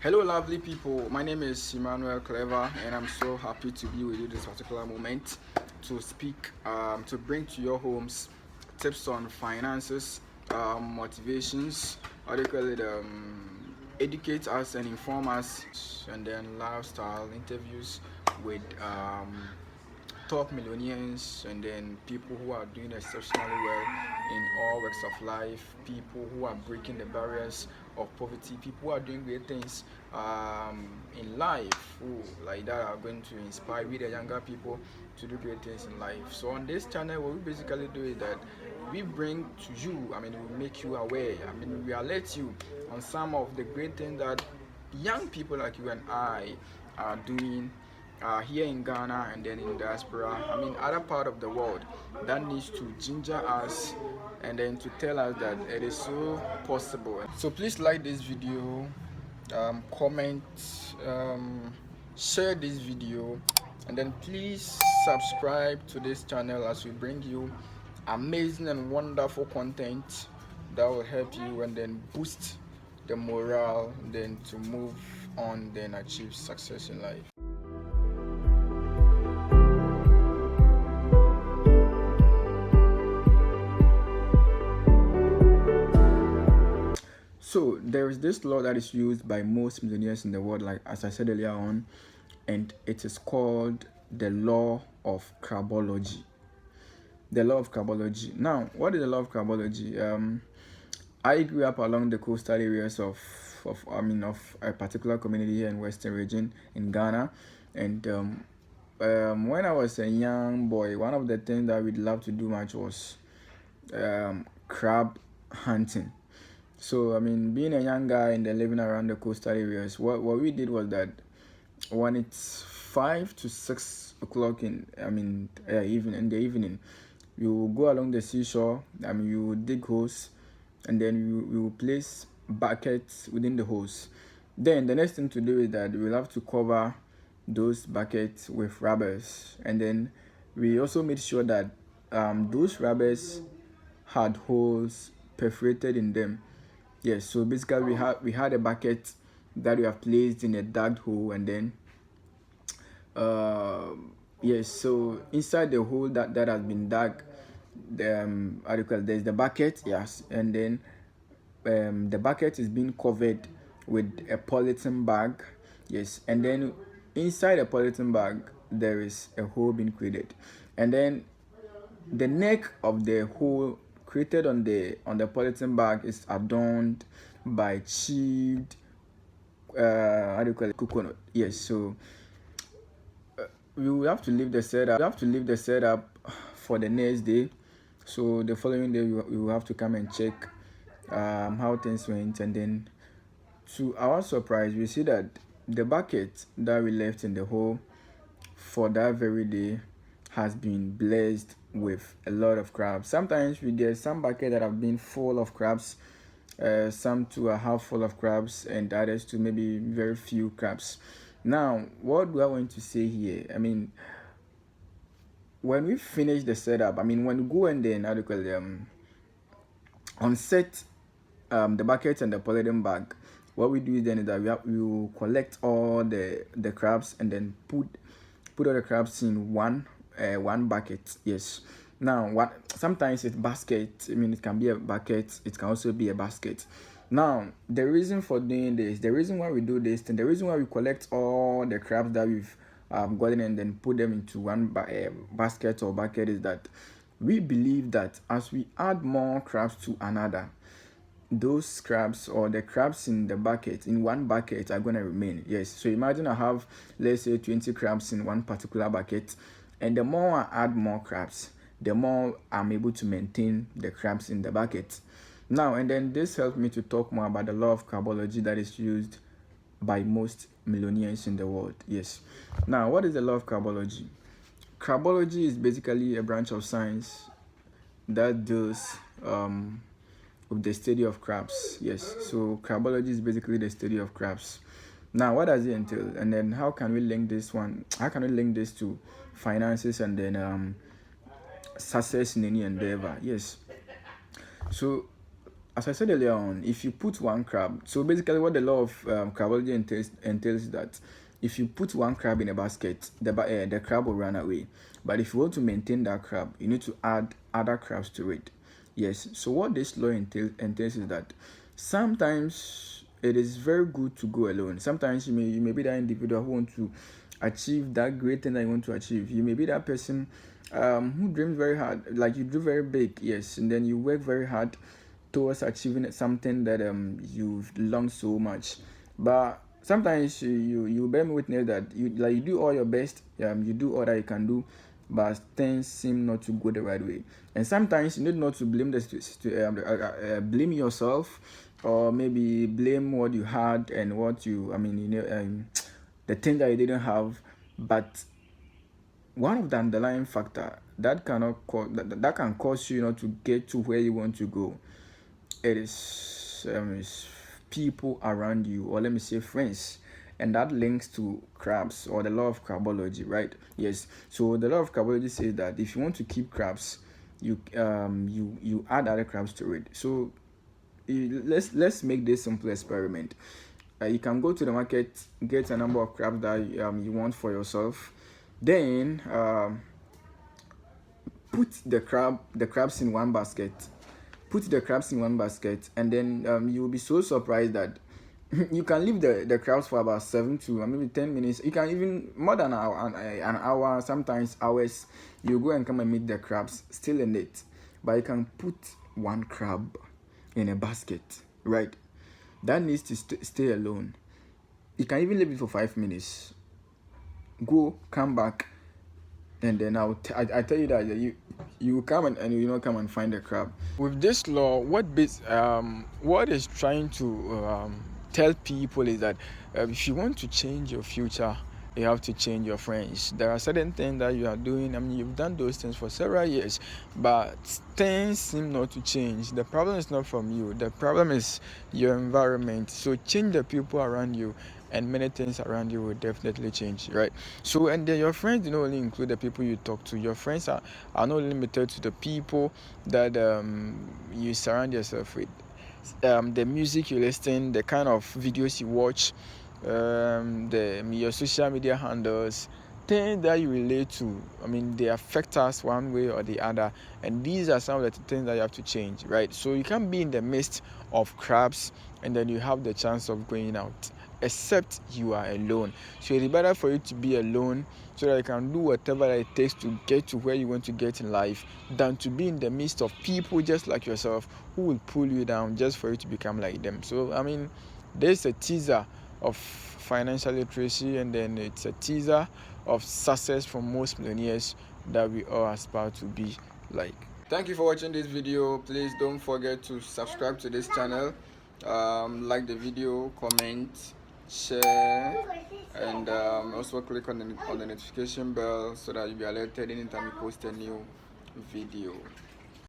Hello, lovely people. My name is Emmanuel Clever, and I'm so happy to be with you this particular moment to speak, to bring to your homes tips on finances, motivations, what do you call it, educate us and inform us, and then lifestyle interviews with top millionaires and then people who are doing exceptionally well in all works of life, people who are breaking the barriers of poverty, people who are doing great things in life who like that are going to inspire we the younger people to do great things in life. So on this channel what we basically do is that we bring to you, we make you aware, we alert you on some of the great things that young people like you and I are doing here in Ghana and then in diaspora, other part of the world that needs to ginger us and then to tell us that it is so possible. So please like this video, comment, share this video, and then please subscribe to this channel as we bring you amazing and wonderful content that will help you and then boost the morale, then to move on, then achieve success in life. So there is this law that is used by most millionaires in the world, like as I said earlier on, and it is called the law of crabology. The law of crabology. Now, what is the law of crabology? I grew up along the coastal areas of a particular community here in Western region in Ghana, and when I was a young boy, one of the things that we'd love to do much was crab hunting. So being a young guy and then living around the coastal areas, what we did was that when it's 5 to 6 o'clock in the evening, you will go along the seashore. You will dig holes, and then you will place buckets within the holes. Then the next thing to do is that we'll have to cover those buckets with rubbers, and then we also made sure that those rubbers had holes perforated in them. Yes, so basically we had a bucket that we have placed in a dug hole, and then yes, so inside the hole that has been dug, there's the bucket, yes, and then the bucket is being covered with a polythene bag, yes, and then inside a polythene bag there is a hole being created, and then the neck of the hole created on the polythene bag is adorned by chipped coconut. Yes, so we will have to leave the setup. We have to leave the setup for the next day. So the following day we will have to come and check how things went, and then to our surprise we see that the bucket that we left in the hole for that very day has been blessed with a lot of crabs. Sometimes we get some buckets that have been full of crabs, some to are half full of crabs, and others to maybe very few crabs. Now, what do I want to say here? When we finish the setup, when we go and then unset the bucket and the polythene bag, what we do is then is that we will collect all the crabs and then put all the crabs in one bucket. Yes. Now sometimes it's basket. It can be a bucket, it can also be a basket. Now the reason for doing this, the reason why we do this, and the reason why we collect all the crabs that we've gotten and then put them into one basket or bucket is that we believe that as we add more crabs to another, those crabs or the crabs in the bucket, in one bucket, are going to remain. Yes, so imagine I have, let's say, 20 crabs in one particular bucket, and the more I add more crabs, the more I'm able to maintain the crabs in the bucket. Now, and then this helps me to talk more about the law of crabology that is used by most millionaires in the world. Yes. Now, what is the law of crabology? Crabology is basically a branch of science that deals with the study of crabs. Yes, so crabology is basically the study of crabs. Now, what does it entail, and then how can we link this to finances and then success in any endeavor? Yes, so as I said earlier on, if you put one crab, so basically what the law of crabology entails is that if you put one crab in a basket, the crab will run away. But if you want to maintain that crab, you need to add other crabs to it. Yes, so what this law entails is that sometimes it is very good to go alone. Sometimes you may be that individual who want to achieve that great thing that you want to achieve. You may be that person who dreams very hard, like you dream very big, yes, and then you work very hard towards achieving something that you've longed so much. But sometimes you bear me witness that you do all your best, you do all that you can do, but things seem not to go the right way. And sometimes you need not to blame blame yourself, or maybe blame what you had and what the thing that you didn't have. But one of the underlying factor that that can cause you not to get to where you want to go, it is people around you, or let me say friends. And that links to crabs, or the law of crabology, right? Yes, so the law of crabology says that if you want to keep crabs, you add other crabs to it. So let's make this simple experiment. You can go to the market, get a number of crabs that you want for yourself, then put the crabs in one basket. Put the crabs in one basket, and then you will be so surprised that you can leave the crabs for about 7 to maybe 10 minutes. You can even more than an hour, sometimes hours. You go and come and meet the crabs still in it. But you can put one crab in a basket, right? That needs to stay alone. You can even leave it for 5 minutes. Go, come back, and then I tell you that you come and you know come and find the crab. With this law, what is trying to tell people is that if you want to change your future, you have to change your friends. There are certain things that you are doing. I mean, you've done those things for several years, but things seem not to change. The problem is not from you. The problem is your environment. So change the people around you, and many things around you will definitely change, right? So, and then your friends do not only include the people you talk to. Your friends are not limited to the people that you surround yourself with. The music you listen, the kind of videos you watch, your social media handles, things that you relate to. I mean, they affect us one way or the other, and these are some of the things that you have to change, right? So you can't be in the midst of crabs and then you have the chance of going out, except you are alone. So it's better for you to be alone so that you can do whatever it takes to get to where you want to get in life, than to be in the midst of people just like yourself who will pull you down just for you to become like them. So I mean, there's a teaser of financial literacy, and then it's a teaser of success for most millionaires that we all aspire to be like. Thank you for watching this video. Please don't forget to subscribe to this channel, like the video, comment, share, and also click on the notification bell so that you'll be alerted anytime we post a new video.